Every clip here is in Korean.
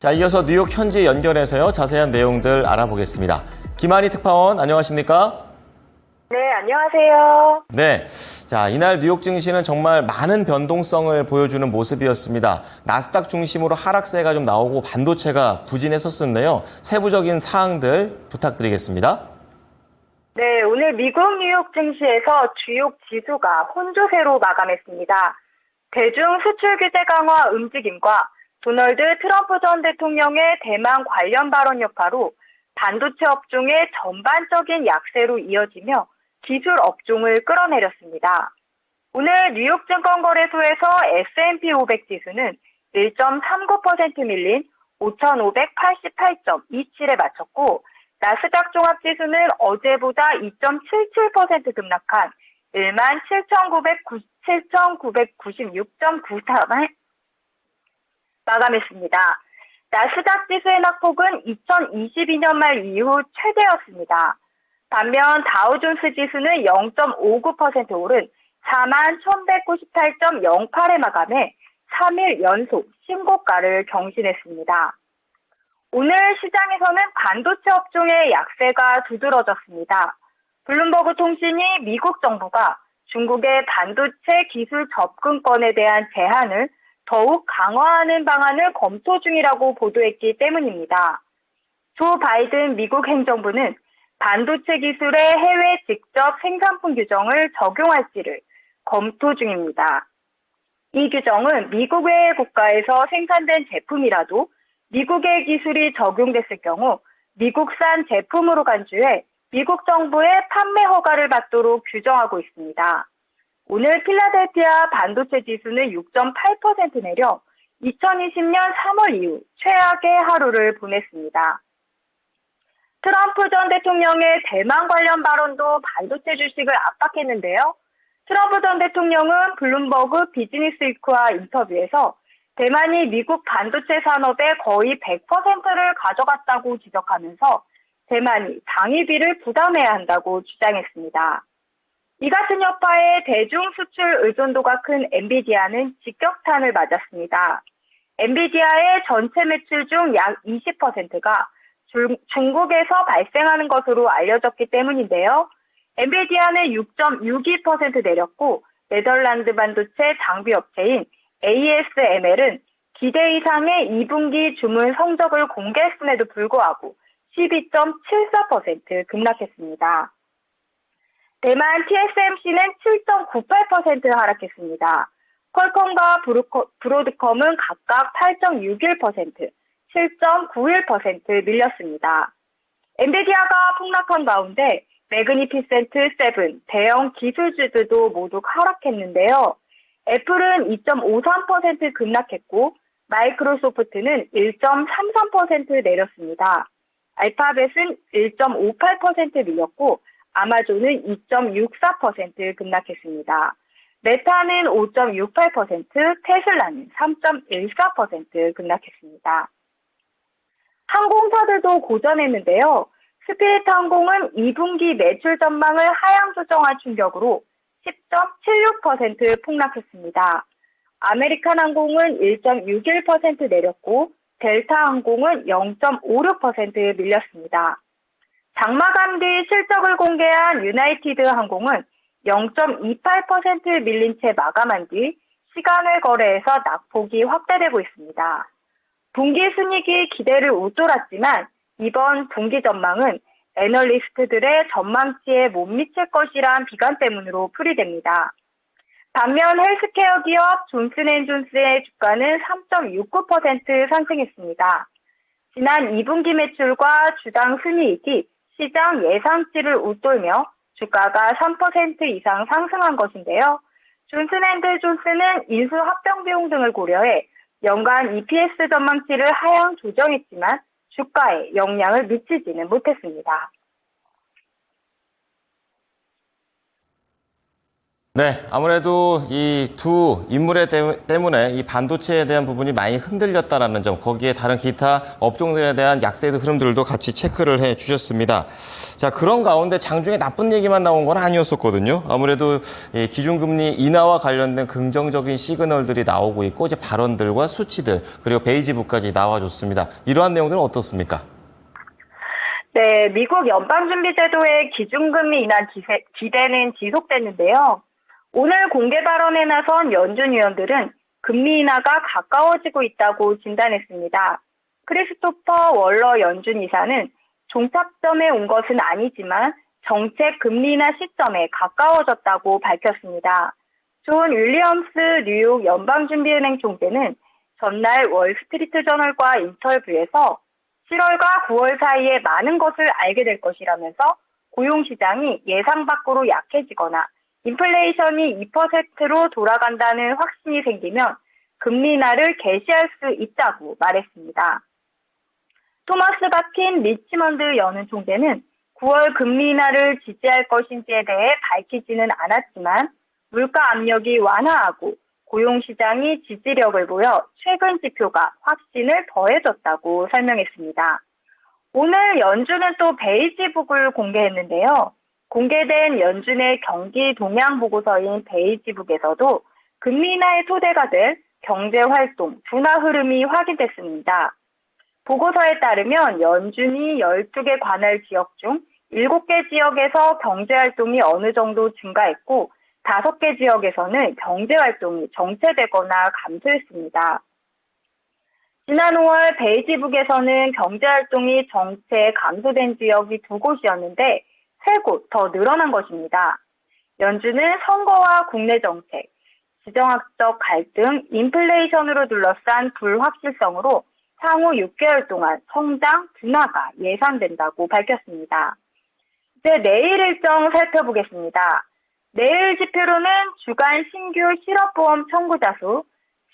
자, 이어서 뉴욕 현지 연결해서요. 자세한 내용들 알아보겠습니다. 김한희 특파원, 안녕하십니까? 네, 안녕하세요. 네. 자, 이날 뉴욕 증시는 정말 많은 변동성을 보여주는 모습이었습니다. 나스닥 중심으로 하락세가 좀 나오고 반도체가 부진했었는데요. 세부적인 사항들 부탁드리겠습니다. 네, 오늘 미국 뉴욕 증시에서 주요 지수가 혼조세로 마감했습니다. 대중 수출 규제 강화 움직임과 도널드 트럼프 전 대통령의 대만 관련 발언 여파로 반도체 업종의 전반적인 약세로 이어지며 기술 업종을 끌어내렸습니다. 오늘 뉴욕 증권거래소에서 S&P 500 지수는 1.39% 밀린 5,588.27에 마쳤고, 나스닥 종합지수는 어제보다 2.77% 급락한 17,996.93에 마감했습니다. 나스닥 지수의 낙폭은 2022년 말 이후 최대였습니다. 반면 다우존스 지수는 0.59% 오른 41,198.08에 마감해 3일 연속 신고가를 경신했습니다. 오늘 시장에서는 반도체 업종의 약세가 두드러졌습니다. 블룸버그 통신이 미국 정부가 중국의 반도체 기술 접근권에 대한 제한을 더욱 강화하는 방안을 검토 중이라고 보도했기 때문입니다. 조 바이든 미국 행정부는 반도체 기술의 해외 직접 생산품 규정을 적용할지를 검토 중입니다. 이 규정은 미국 외의 국가에서 생산된 제품이라도 미국의 기술이 적용됐을 경우 미국산 제품으로 간주해 미국 정부의 판매 허가를 받도록 규정하고 있습니다. 오늘 필라델피아 반도체 지수는 6.8% 내려 2020년 3월 이후 최악의 하루를 보냈습니다. 트럼프 전 대통령의 대만 관련 발언도 반도체 주식을 압박했는데요. 트럼프 전 대통령은 블룸버그 비즈니스 위크와 인터뷰에서 대만이 미국 반도체 산업의 거의 100%를 가져갔다고 지적하면서 대만이 장의비를 부담해야 한다고 주장했습니다. 이 같은 여파에 대중 수출 의존도가 큰 엔비디아는 직격탄을 맞았습니다. 엔비디아의 전체 매출 중 약 20%가 중국에서 발생하는 것으로 알려졌기 때문인데요. 엔비디아는 6.62% 내렸고 네덜란드 반도체 장비 업체인 ASML은 기대 이상의 2분기 주문 성적을 공개했음에도 불구하고 12.74% 급락했습니다. 대만 TSMC는 7.98% 하락했습니다. 퀄컴과 브로드컴은 각각 8.61%, 7.91% 밀렸습니다. 엔비디아가 폭락한 가운데 매그니피센트 7 대형 기술주들도 모두 하락했는데요. 애플은 2.53% 급락했고 마이크로소프트는 1.33% 내렸습니다. 알파벳은 1.58% 밀렸고 아마존은 2.64% 급락했습니다. 메타는 5.68%, 테슬라는 3.14% 급락했습니다. 항공사들도 고전했는데요. 스피릿 항공은 2분기 매출 전망을 하향 조정한 충격으로 10.76% 폭락했습니다. 아메리칸 항공은 1.61% 내렸고 델타 항공은 0.56% 밀렸습니다. 장마감 뒤 실적을 공개한 유나이티드 항공은 0.28% 밀린 채 마감한 뒤 시간을 거래해서 낙폭이 확대되고 있습니다. 분기 순이익이 기대를 웃돌았지만 이번 분기 전망은 애널리스트들의 전망치에 못 미칠 것이란 비관 때문으로 풀이됩니다. 반면 헬스케어 기업 존슨앤존스의 주가는 3.69% 상승했습니다. 지난 2분기 매출과 주당 순이익이 시장 예상치를 웃돌며 주가가 3% 이상 상승한 것인데요. 존슨앤존스는 인수 합병 비용 등을 고려해 연간 EPS 전망치를 하향 조정했지만 주가에 영향을 미치지는 못했습니다. 네, 아무래도 이 두 인물에 때문에 이 반도체에 대한 부분이 많이 흔들렸다라는 점, 거기에 다른 기타 업종들에 대한 약세 흐름들도 같이 체크를 해 주셨습니다. 자, 그런 가운데 장중에 나쁜 얘기만 나온 건 아니었었거든요. 아무래도 이 기준금리 인하와 관련된 긍정적인 시그널들이 나오고 있고, 이제 발언들과 수치들, 그리고 베이지북까지 나와줬습니다. 이러한 내용들은 어떻습니까? 네, 미국 연방준비제도의 기준금리 인하 기대는 지속됐는데요. 오늘 공개 발언에 나선 연준 위원들은 금리 인하가 가까워지고 있다고 진단했습니다. 크리스토퍼 월러 연준 이사는 종착점에 온 것은 아니지만 정책 금리 인하 시점에 가까워졌다고 밝혔습니다. 존 윌리엄스 뉴욕 연방준비은행 총재는 전날 월스트리트 저널과 인터뷰에서 7월과 9월 사이에 많은 것을 알게 될 것이라면서 고용시장이 예상 밖으로 약해지거나 인플레이션이 2%로 돌아간다는 확신이 생기면 금리 인하를 개시할 수 있다고 말했습니다. 토마스 바킨 리치먼드 연은 총재는 9월 금리 인하를 지지할 것인지에 대해 밝히지는 않았지만 물가 압력이 완화하고 고용시장이 지지력을 보여 최근 지표가 확신을 더해줬다고 설명했습니다. 오늘 연준은 또 베이지북을 공개했는데요. 공개된 연준의 경기 동향 보고서인 베이지북에서도 금리 인하의 토대가 될 경제활동 둔화 흐름이 확인됐습니다. 보고서에 따르면 연준이 12개 관할 지역 중 7개 지역에서 경제활동이 어느 정도 증가했고 5개 지역에서는 경제활동이 정체되거나 감소했습니다. 지난 5월 베이지북에서는 경제활동이 정체 감소된 지역이 2곳이었는데 3곳 더 늘어난 것입니다. 연준은 선거와 국내 정책, 지정학적 갈등, 인플레이션으로 둘러싼 불확실성으로 향후 6개월 동안 성장 둔화가 예상된다고 밝혔습니다. 이제 내일 일정 살펴보겠습니다. 내일 지표로는 주간 신규 실업보험 청구자 수,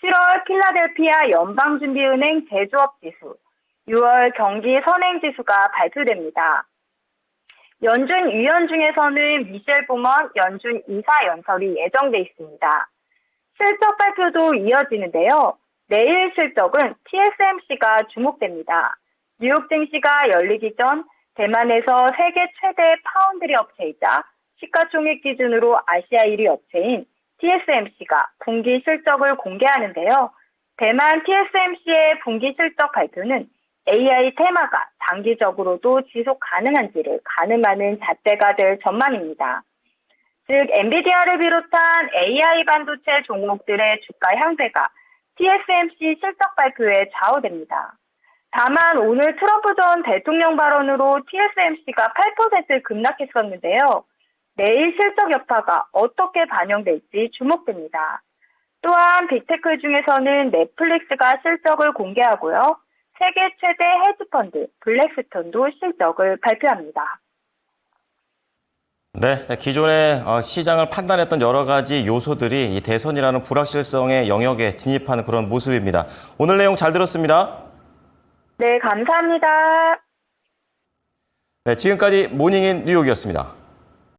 7월 필라델피아 연방준비은행 제조업지수, 6월 경기 선행지수가 발표됩니다. 연준 위원 중에서는 미셸 보먼 연준 이사 연설이 예정돼 있습니다. 실적 발표도 이어지는데요. 내일 실적은 TSMC가 주목됩니다. 뉴욕 증시가 열리기 전 대만에서 세계 최대 파운드리 업체이자 시가총액 기준으로 아시아 1위 업체인 TSMC가 분기 실적을 공개하는데요. 대만 TSMC의 분기 실적 발표는 AI 테마가 장기적으로도 지속 가능한지를 가늠하는 잣대가 될 전망입니다. 즉 엔비디아를 비롯한 AI 반도체 종목들의 주가 향세가 TSMC 실적 발표에 좌우됩니다. 다만 오늘 트럼프 전 대통령 발언으로 TSMC가 8% 급락했었는데요. 내일 실적 여파가 어떻게 반영될지 주목됩니다. 또한 빅테크 중에서는 넷플릭스가 실적을 공개하고요. 세계 최대 헤지펀드 블랙스톤도 실적을 발표합니다. 네, 기존의 시장을 판단했던 여러 가지 요소들이 이 대선이라는 불확실성의 영역에 진입하는 그런 모습입니다. 오늘 내용 잘 들었습니다. 네, 감사합니다. 네, 지금까지 모닝인 뉴욕이었습니다.